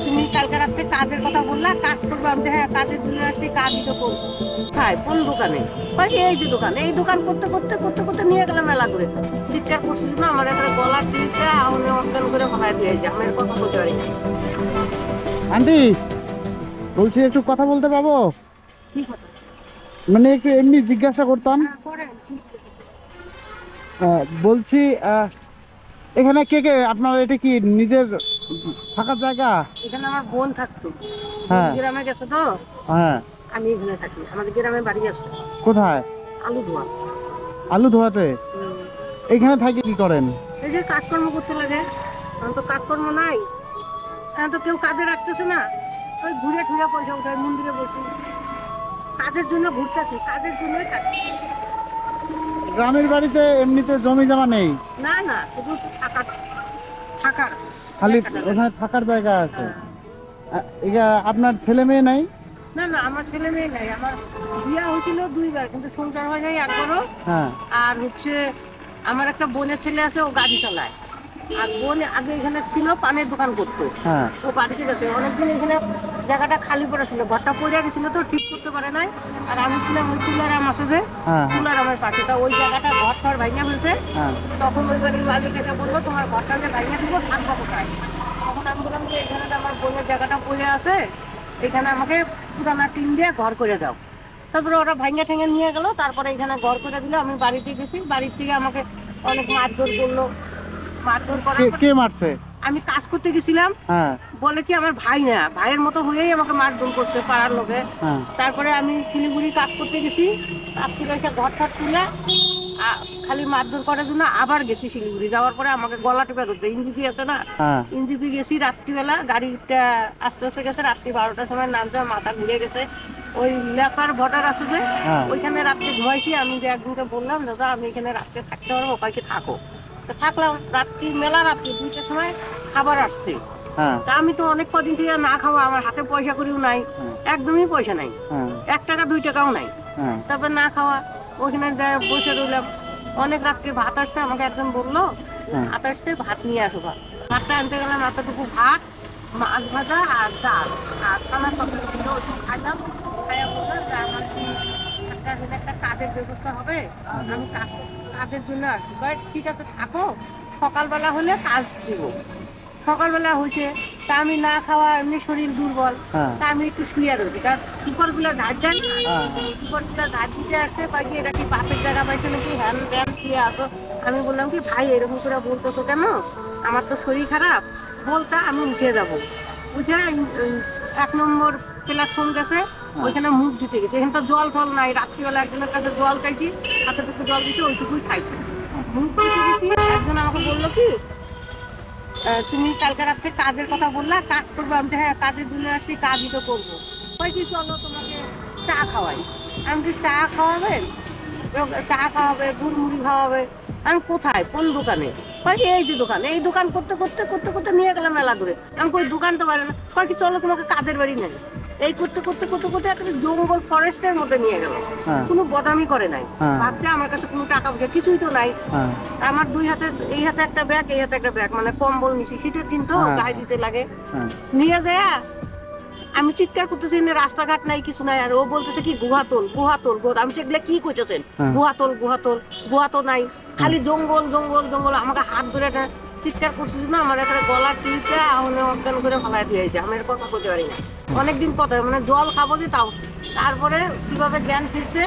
তুমি কালকে রাত্রে কাজের কথা বললা, কাজ করবো। আমি হ্যাঁ কাজের জন্য আসছি, কাজই তো করবো। কোথায়, কোন দোকানে? এই যে দোকান, এই দোকান করতে করতে করতে করতে নিয়ে গেলাম মেলা করে। চিৎকার করছিস না, আমার একটা গলার টিপে আমি অজ্ঞান করে ভাড়ায় দিয়েছি। আমি এর কথা বলতে পারি না। আন্টি, বলছি একটু কথা বলতে পাবো? কি কথা? মানে একটু এমনি জিজ্ঞাসা করতাম। হ্যাঁ করেন। বলছি এখানে কে কে আপনার, এটা কি নিজের থাকার জায়গা? এখানে আমার বোন থাকতো, হ্যাঁ গ্রামে গেছে তো। হ্যাঁ। আমি এখানে থাকি, আমাদের গ্রামে বাড়ি আছে। কোথায়? আলু ধোয়া। আলু ধোয়াতে? এখানে থাকি কি করেন? এই যে কাজকর্ম করতে লাগে, এখন তো কাজকর্ম নাই, এখন তো কেউ কাজে রাখতেছে না। ওই ঘুরে ঘুরে পয়সা উঠায়, মন্দিরে বসি। কাজের জন্য ঘুরতেছি, কাজের জন্যই থাকি। গ্রামের বাড়িতে এমনিতে জমি জমা নেই? না না, শুধু থাকা, থাকার খালি জায়গাটা। ওখানে থাকার জায়গা আছে? হ্যাঁ। এটা আপনার ছেলে মেয়ে নাই? না না, আমার ছেলে মেয়ে নাই। আমার বিয়া হয়েছিল 2বার, কিন্তু সংসার হয় নাই একবারও। হ্যাঁ আর হচ্ছে আমার একটা বোনের ছেলে আছে, ও গাড়ি চালায়। আর বোন আগে এখানে ছিল, পানের দোকান করতো। হ্যাঁ। ও বাড়িতে গেছে অনেকদিন, এখানে জায়গাটা খালি পড়ে ছিল, ঘরটা পড়ে গেছিল তো ঠিক করতে পারে নাই। আর আমি ছিলাম ওই তুলারাম আছে যে, হ্যাঁ হ্যাঁ তুলারামের পাশে, তা ওই জায়গাটা ঘর টর ভাঙিয়া ফেলছে। হ্যাঁ। তখন ওই বাড়ির মালিক এসে বললো, তোমার ঘরটা যে ভাঙিয়া দিব, থাকবো কোথায়? তখন আমি বললাম যে এখানে তো আমার বোনের জায়গাটা পড়ে আছে, এখানে আমাকে পুরানা টিন দিয়ে ঘর করে দাও। তারপরে ওরা ভাঙ্গা ঠেঙ্গে নিয়ে গেল, তারপরে এখানে ঘর করে দিল। আমি বাড়িতে গেছি, বাড়ির থেকে আমাকে অনেক মারধর করলো। মারধর করার পর কে মারছে? আমি কাজ করতে গেছিলাম, হ্যাঁ বলে কি আমার ভাই না, ভাইয়ের মতো হয়েই আমাকে মারধর করছে পাড়ার লোকে। হ্যাঁ। তারপরে আমি শিলিগুড়ি কাজ করতে গেছি, কাজ থেকে এসে ঘর ঠর তুলে খালি মারধর করার জন্য আবার গেছি শিলিগুড়ি। যাওয়ার পরে আমাকে গলা টিপে ধরছে, ইঞ্জিপি আছে না, হ্যাঁ ইঞ্জিপি গেছি রাত্রিবেলা। গাড়িটা আস্তে আস্তে গেছে, রাত্রি 12টার সময় নামছে, মাথা ঘুরে গেছে। ওই লেখার ভোটার আছে যে, হ্যাঁ। ওইখানে রাত্রে ঘুমাইছি। আমি যে একদিনকে বললাম, দাদা আমি এখানে রাত্রে থাকতে পারবো, ওখানে থাকো। তো থাকলাম রাত্রি, মেলা রাত্রি 2টার সময় খাবার আসছে। হ্যাঁ তা আমি তো অনেক কদিন থেকে না খাওয়া, আমার হাতে পয়সা করিও নাই, একদমই পয়সা নাই, হ্যাঁ 1 টাকা 2 টাকাও নাই। হ্যাঁ তারপর না খাওয়া ওখানে বসে রইলাম। অনেক রাত্রে ভাত আসছে, আমাকে একজন বললো হ্যাঁ। ভাত আসছে, ভাত নিয়ে আসো। ভাতটা আনতে গেলাম, এতটুকু ভাত, মাছ ভাজা আর ডাল আর কালার তরকারি ছিল, ওইটুকু খাইলাম। খাইয়া বললাম যে আমার কি একটা কাজের ব্যবস্থা হবে, আমি কাজের জন্য আসছি। ঠিক আছে থাকো, সকালবেলা হলে কাজ দিব। সকালবেলা হয়েছে, তা আমি না খাওয়া, এমনি শরীর দুর্বল, হ্যাঁ। তা আমি একটু শুয়ে রয়েছি। কারণ সুপারগুলো ঝাড় যায় না, হ্যাঁ। সুপারগুলো ঝাড় দিতে আসছে, পাখি এটা কি বাপের জায়গা পাইছে নাকি, হ্যান ত্যান শুয়ে আসো। আমি বললাম কি ভাই এরকম করে বলতেছো কেন, আমার তো শরীর খারাপ। বলতা আমি উঠে যাব, উঠে 1 নম্বর প্ল্যাটফর্ম গেছে, ওইখানে মুখ দিতে গেছে। এখানে তো জল ফল নাই, রাত্রিবেলা একজনের কাছে জল চাইছি, এতটুকু জল দিচ্ছে, ওইটুকুই খাইছি। মুখ দিতে গেছি, একজন আমাকে বললো কি তুমি কালকে রাত্রে কাজের কথা বললা, কাজ করবো। আমি হ্যাঁ কাজের জন্য আসছি, কাজই তো করবো। কি চলো তোমাকে চা খাওয়াই। আমি কি চা খাওয়াবেন? চা খাওয়াবে, গুড়মুড়ি খাওয়াবে। আমি কোথায়, কোন দোকানে? এই যে দোকান, এই দোকান করতে করতে করতে করতে নিয়ে গেলাম মেলা করে। আমি কই দোকান তো পারে না। কি চলো তোমাকে কাজের বাড়ি নেই। এই করতে করতে করতে করতে একটা জঙ্গল ফরেস্টের মধ্যে নিয়ে গেল। কোনো বদামি করে নাই, ভাবছে আমার কাছে কোনো টাকা পয়সা কিছুই তো নাই। আমার 2 হাতে, এই হাতে একটা ব্যাগ, এই হাতে একটা ব্যাগ, মানে কম্বল মিশি, শীতের দিন তো গায়ে দিতে লাগে। নিয়ে যায়, আমি চিৎকার করতেছি, রাস্তাঘাট নাই, কিছু নাই। আর ও বলতেছে কি গুহাতল গুহাতল। আমি সেগুলো কি করতেছেন, গুহাতল গুহাতল, গুহা তো নাই, খালি জঙ্গল জঙ্গল জঙ্গল। আমাকে হাত ধরে একটা চিৎকার করতেছি না, আমার একটা গলার টিপে অজ্ঞান করে ফেলাই দিয়েছে। আমি এর কথা বলতে পারি না, অনেকদিন কথা, মানে জল খাবো যে তাও। তারপরে কিভাবে জ্ঞান ফিরছে,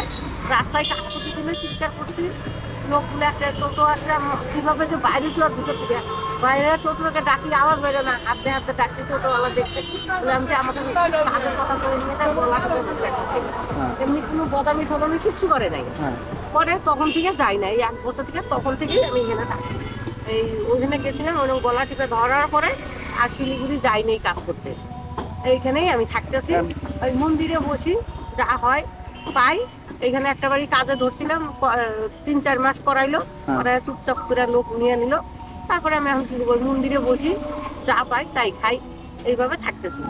রাস্তায় কাটাকুটি করে চিৎকার করছি। লোকগুলো একটা টোটো আসলে কিভাবে যে বাইরে চলে ঢুকে থেকে, বাইরে টোটোকে ডাকি, আওয়াজ বেরো না, হাতে হাতে ডাকছি। টোটোওয়ালা দেখতে বললাম যে আমাকে কাজের কথা করে নিয়ে যায়, গলা এমনি কোনো বদামি টদামি কিচ্ছু করে নাই। পরে তখন থেকে যাই না, এই 1 বছর থেকে, তখন থেকেই আমি এখানে থাকি। এই ওইখানে গেছিলাম, ওই গলা টিপে ধরার পরে আর শিলিগুড়ি যাইনি কাজ করতে, এইখানেই আমি থাকতেছি। ওই মন্দিরে বসি, যা হয় পাই। এখানে একটা বাড়ি কাজে ধরছিলাম, 3-4 মাস করাইলো, ওরা চুপচাপ করে লোক নিয়ে নিল। তারপরে আমি এখন মন্দিরে বসি, যা পাই তাই খাই, এইভাবে থাকতেছি।